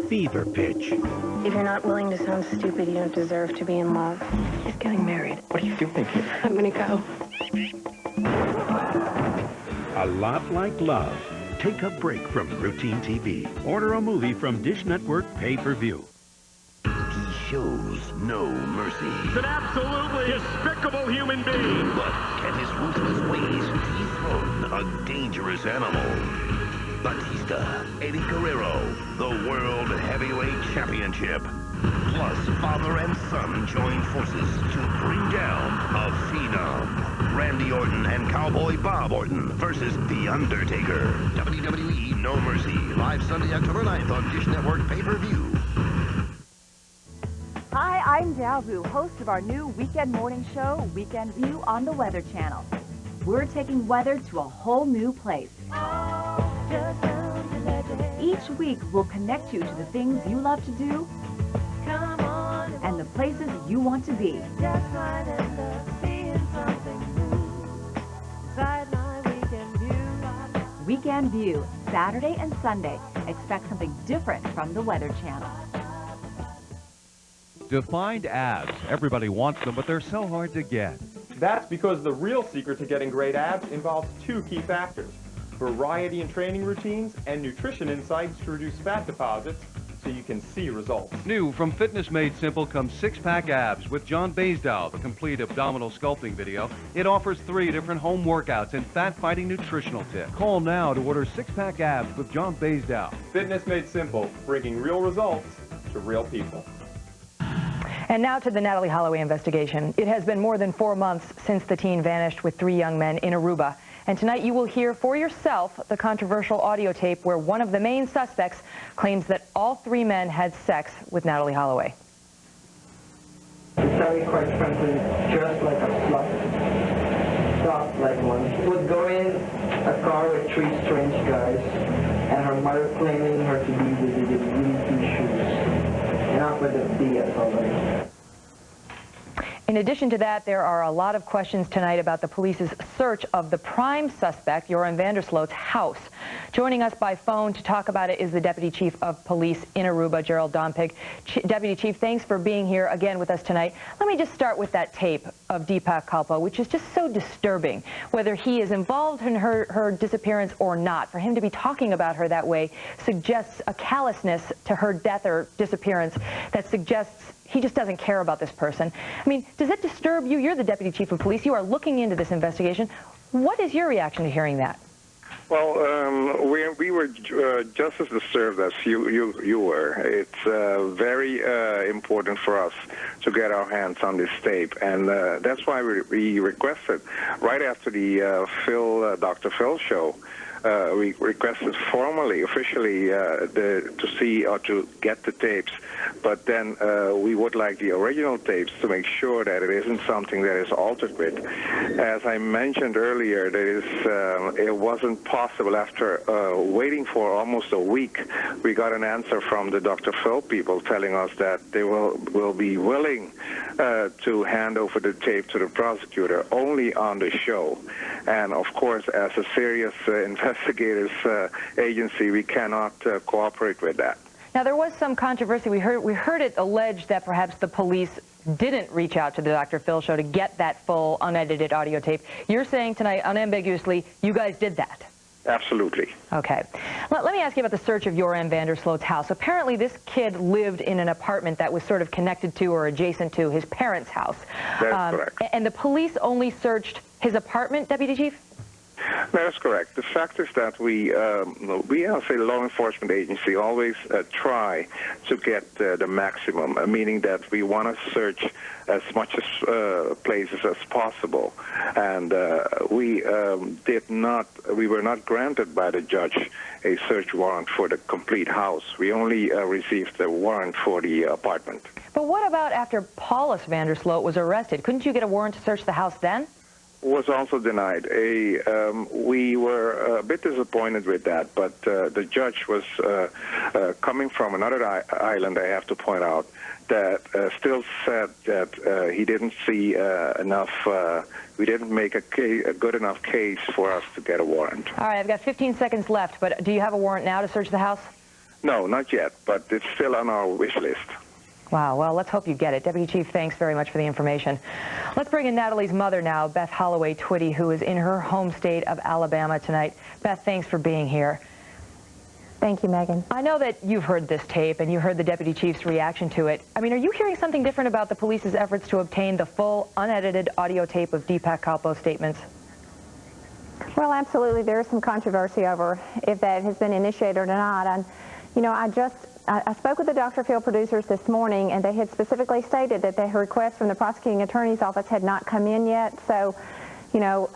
Fever pitch. If you're not willing to sound stupid, you don't deserve to be in love. He's getting married. What are you doing here? I'm gonna go. A lot like love. Take a break from routine TV. Order a movie from Dish Network pay-per-view. He shows no mercy. He's an absolutely despicable human being. But can his ruthless ways dethrone a dangerous animal? Batista, Eddie Guerrero, the World Heavyweight Championship. Plus, father and son join forces to bring down a phenom. Randy Orton and Cowboy Bob Orton versus The Undertaker. WWE No Mercy, live Sunday, October 9th on Dish Network pay-per-view. Hi, I'm Davu, host of our new weekend morning show, Weekend View, on the Weather Channel. We're taking weather to a whole new place. Each week, we'll connect you to the things you love to do and the places you want to be. Weekend View, Saturday and Sunday. Expect something different from the Weather Channel. Defined abs. Everybody wants them, but they're so hard to get. That's because the real secret to getting great abs involves two key factors. variety in training routines, and nutrition insights to reduce fat deposits so you can see results. New from Fitness Made Simple comes 6-pack abs with John Baisdow, the complete abdominal sculpting video. It offers 3 different home workouts and fat-fighting nutritional tips. Call now to order 6-pack abs with John Baisdow. Fitness Made Simple, bringing real results to real people. And now to the Natalee Holloway investigation. It has been more than 4 months since the teen vanished with 3 young men in Aruba. And tonight you will hear for yourself the controversial audio tape where one of the main suspects claims that all 3 men had sex with Natalee Holloway. Very quite frankly, just like a slut. Soft like one. Would go in a car with 3 strange guys, and her mother claiming her to be with the really shoes. Not with the BS already. In addition to that, there are a lot of questions tonight about the police's search of the prime suspect, Joran van der Sloot's house. Joining us by phone to talk about it is the Deputy Chief of Police in Aruba, Gerald Dompig. Deputy Chief, thanks for being here again with us tonight. Let me just start with that tape of Deepak Kalpa, which is just so disturbing. Whether he is involved in her disappearance or not, for him to be talking about her that way suggests a callousness to her death or disappearance that suggests he just doesn't care about this person. I mean, does it disturb you? You're the Deputy Chief of Police. You are looking into this investigation. What is your reaction to hearing that? Well, we were just as disturbed as you were. It's very important for us to get our hands on this tape, and that's why we requested right after the Dr. Phil show. We requested formally, officially, to see or to get the tapes, but then we would like the original tapes to make sure that it isn't something that is altered with. As I mentioned earlier, it wasn't possible after waiting for almost a week. We got an answer from the Dr. Phil people telling us that they will be willing to hand over the tape to the prosecutor only on the show. And of course, as a serious investigators agency, we cannot cooperate with that. Now, there was some controversy. We heard it alleged that perhaps the police didn't reach out to the Dr. Phil show to get that full unedited audio tape. You're saying tonight, unambiguously, you guys did that? Absolutely. Okay. Let me ask you about the search of Joran van der Sloot's house. Apparently, this kid lived in an apartment that was sort of connected to or adjacent to his parents' house. That's correct. And the police only searched his apartment, Deputy Chief? That is correct. The fact is that we as a law enforcement agency, always try to get the maximum, meaning that we want to search as much as places as possible. And we were not granted by the judge a search warrant for the complete house. We only received a warrant for the apartment. But what about after Paulus van der Sloot was arrested? Couldn't you get a warrant to search the house then? Was also denied. We were a bit disappointed with that, but the judge was coming from another island, I have to point out, that still said that he didn't see enough, we didn't make a good enough case for us to get a warrant. All right, I've got 15 seconds left, but do you have a warrant now to search the house? No, not yet, but it's still on our wish list. Wow, well, let's hope you get it. Deputy Chief, thanks very much for the information. Let's bring in Natalee's mother now, Beth Holloway Twitty, who is in her home state of Alabama tonight. Beth, thanks for being here. Thank you, Megan. I know that you've heard this tape and you heard the Deputy Chief's reaction to it. I mean, are you hearing something different about the police's efforts to obtain the full, unedited audio tape of Deepak Kalpa's statements? Well, absolutely. There is some controversy over if that has been initiated or not. And, you know, I spoke with the Dr. Phil producers this morning, and they had specifically stated that their request from the prosecuting attorney's office had not come in yet. So, you know,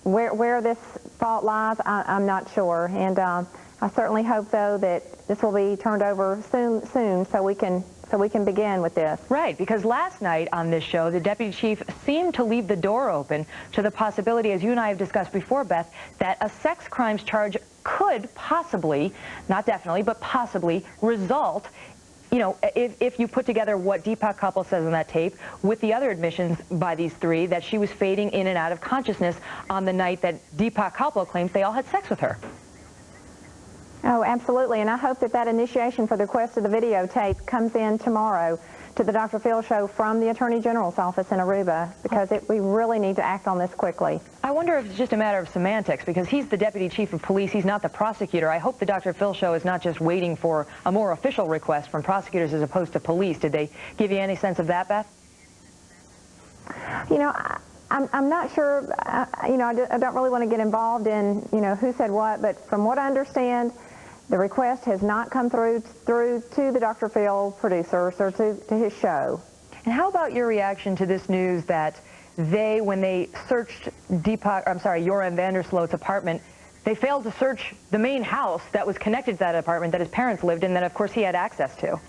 where this fault lies, I'm not sure. And I certainly hope, though, that this will be turned over soon so we can begin with this. Right, because last night on this show, the Deputy Chief seemed to leave the door open to the possibility, as you and I have discussed before, Beth, that a sex crimes charge could possibly, not definitely, but possibly result, you know, if you put together what Deepak Kalpa says on that tape with the other admissions by these 3, that she was fading in and out of consciousness on the night that Deepak Kalpa claims they all had sex with her. Oh, absolutely, and I hope that initiation for the request of the videotape comes in tomorrow to the Dr. Phil Show from the Attorney General's office in Aruba, because we really need to act on this quickly. I wonder if it's just a matter of semantics, because he's the Deputy Chief of Police, he's not the prosecutor. I hope the Dr. Phil Show is not just waiting for a more official request from prosecutors as opposed to police. Did they give you any sense of that, Beth? You know, I'm not sure, you know, I don't really want to get involved in, you know, who said what, but from what I understand, the request has not come through to the Dr. Phil producers or to his show. And how about your reaction to this news that when they searched Joran Vandersloot's apartment, they failed to search the main house that was connected to that apartment that his parents lived in, that of course he had access to?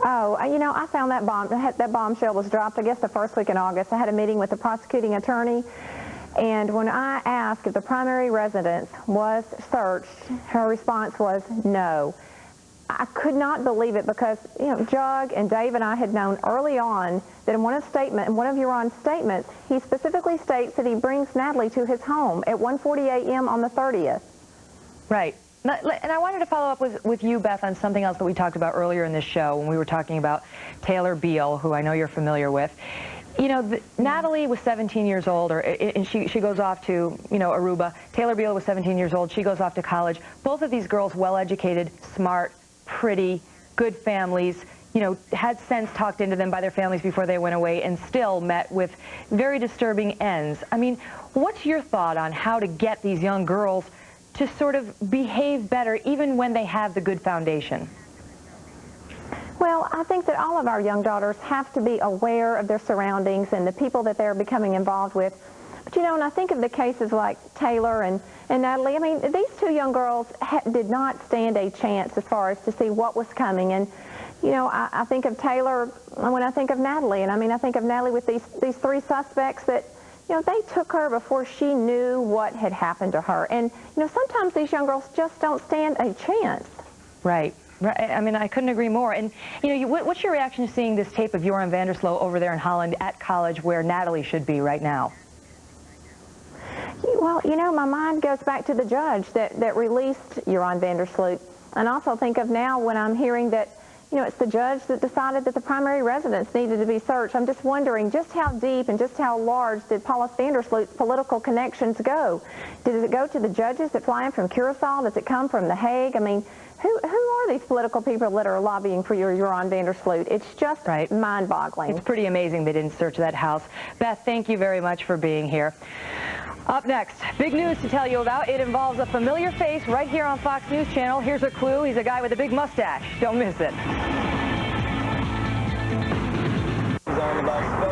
Oh, you know, I found that bombshell was dropped, I guess, the first week in August. I had a meeting with the prosecuting attorney, and when I asked if the primary residence was searched, her response was no. I could not believe it because, you know, Jug and Dave and I had known early on that in one of Joran's statements, he specifically states that he brings Natalie to his home at 1:40 a.m. on the 30th. Right. And I wanted to follow up with you, Beth, on something else that we talked about earlier in this show when we were talking about Taylor Beal, who I know you're familiar with. You know, Natalie was 17 years old, and she goes off to, you know, Aruba. Taylor Beal was 17 years old. She goes off to college. Both of these girls, well-educated, smart, pretty, good families, you know, had sense talked into them by their families before they went away, and still met with very disturbing ends. I mean, what's your thought on how to get these young girls to sort of behave better even when they have the good foundation? Well, I think that all of our young daughters have to be aware of their surroundings and the people that they're becoming involved with. But, you know, and I think of the cases like Taylor and Natalie, I mean, these two young girls did not stand a chance as far as to see what was coming. And, you know, I think of Taylor when I think of Natalie. And, I mean, I think of Natalie with these three suspects that, you know, they took her before she knew what had happened to her. And, you know, sometimes these young girls just don't stand a chance. Right. I mean, I couldn't agree more. And, you know, what's your reaction to seeing this tape of Joran Vandersloot over there in Holland at college where Natalie should be right now? Well, you know, my mind goes back to the judge that released Joran Vandersloot. And also think of now when I'm hearing that, you know, it's the judge that decided that the primary residence needed to be searched. I'm just wondering just how deep and just how large did Paulus Vandersloot's political connections go? Does it go to the judges that fly in from Curacao? Does it come from The Hague? I mean, who are these political people that are lobbying for Joran Vandersloot? It's just mind-boggling. It's pretty amazing they didn't search that house. Beth, thank you very much for being here. Up next, big news to tell you about. It involves a familiar face right here on Fox News Channel. Here's a clue. He's a guy with a big mustache. Don't miss it. He's on the bus, go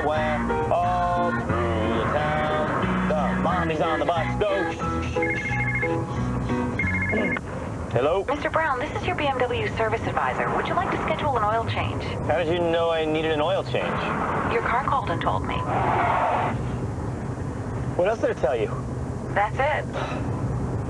where, all through the town. The mommy's on the bus, go. Hello? Mr. Brown, this is your BMW service advisor. Would you like to schedule an oil change? How did you know I needed an oil change? Your car called and told me. What else did it tell you? That's it.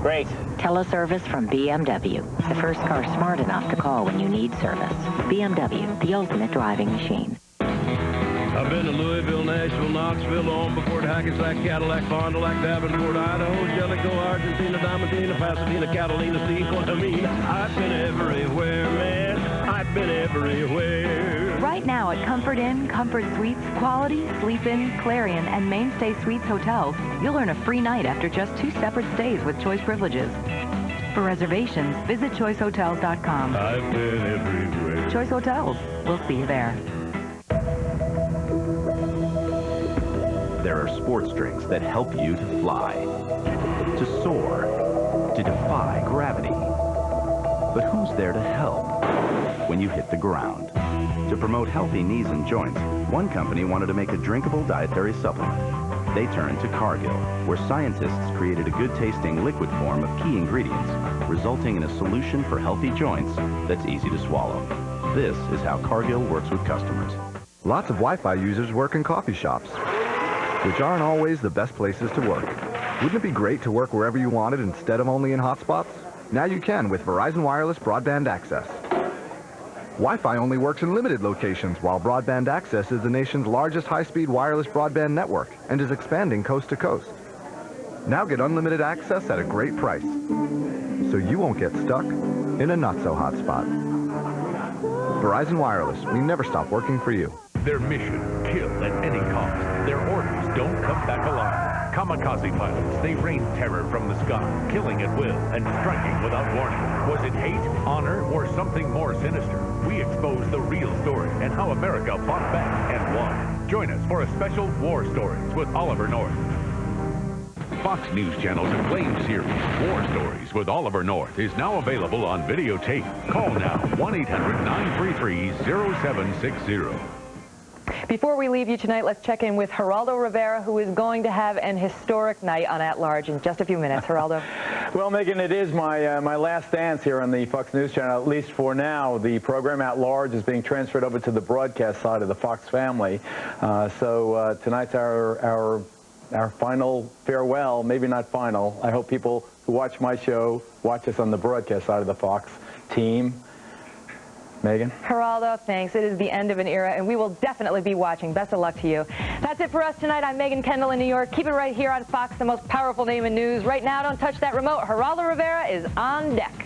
Great. Teleservice from BMW. The first car smart enough to call when you need service. BMW, the ultimate driving machine. I've been to Louisville, Nashville, Knoxville, on before to Hackensack, Cadillac, Fond du Lac, Davenport, Idaho, Jellicoe, Argentina, Diamantina, Pasadena, Catalina, Steve, what I mean. I've been everywhere, man. I've been everywhere. Right now at Comfort Inn, Comfort Suites, Quality, Sleep Inn, Clarion, and Mainstay Suites hotels, you'll earn a free night after just 2 separate stays with choice privileges. For reservations, visit choicehotels.com. I've been everywhere. Choice Hotels. We'll see you there. There are sports drinks that help you to fly, to soar, to defy gravity. But who's there to help when you hit the ground? To promote healthy knees and joints, one company wanted to make a drinkable dietary supplement. They turned to Cargill, where scientists created a good-tasting liquid form of key ingredients, resulting in a solution for healthy joints that's easy to swallow. This is how Cargill works with customers. Lots of Wi-Fi users work in coffee shops, which aren't always the best places to work. Wouldn't it be great to work wherever you wanted instead of only in hotspots? Now you can with Verizon Wireless Broadband Access. Wi-Fi only works in limited locations, while Broadband Access is the nation's largest high-speed wireless broadband network and is expanding coast to coast. Now get unlimited access at a great price, so you won't get stuck in a not-so-hot spot. Verizon Wireless, we never stop working for you. Their mission, kill at any cost. Their orders don't come back alive. Kamikaze pilots, they rain terror from the sky, killing at will and striking without warning. Was it hate, honor, or something more sinister? We expose the real story and how America fought back and won. Join us for a special War Stories with Oliver North. Fox News Channel's acclaimed series, War Stories with Oliver North, is now available on videotape. Call now, 1-800-933-0760. Before we leave you tonight, let's check in with Geraldo Rivera, who is going to have an historic night on At Large in just a few minutes. Geraldo. Well, Megan, it is my last dance here on the Fox News Channel, at least for now. The program At Large is being transferred over to the broadcast side of the Fox family. So tonight's our final farewell, maybe not final. I hope people who watch my show watch us on the broadcast side of the Fox team. Megan? Geraldo, thanks. It is the end of an era, and we will definitely be watching. Best of luck to you. That's it for us tonight. I'm Megan Kendall in New York. Keep it right here on Fox, the most powerful name in news. Right now, don't touch that remote. Geraldo Rivera is on deck.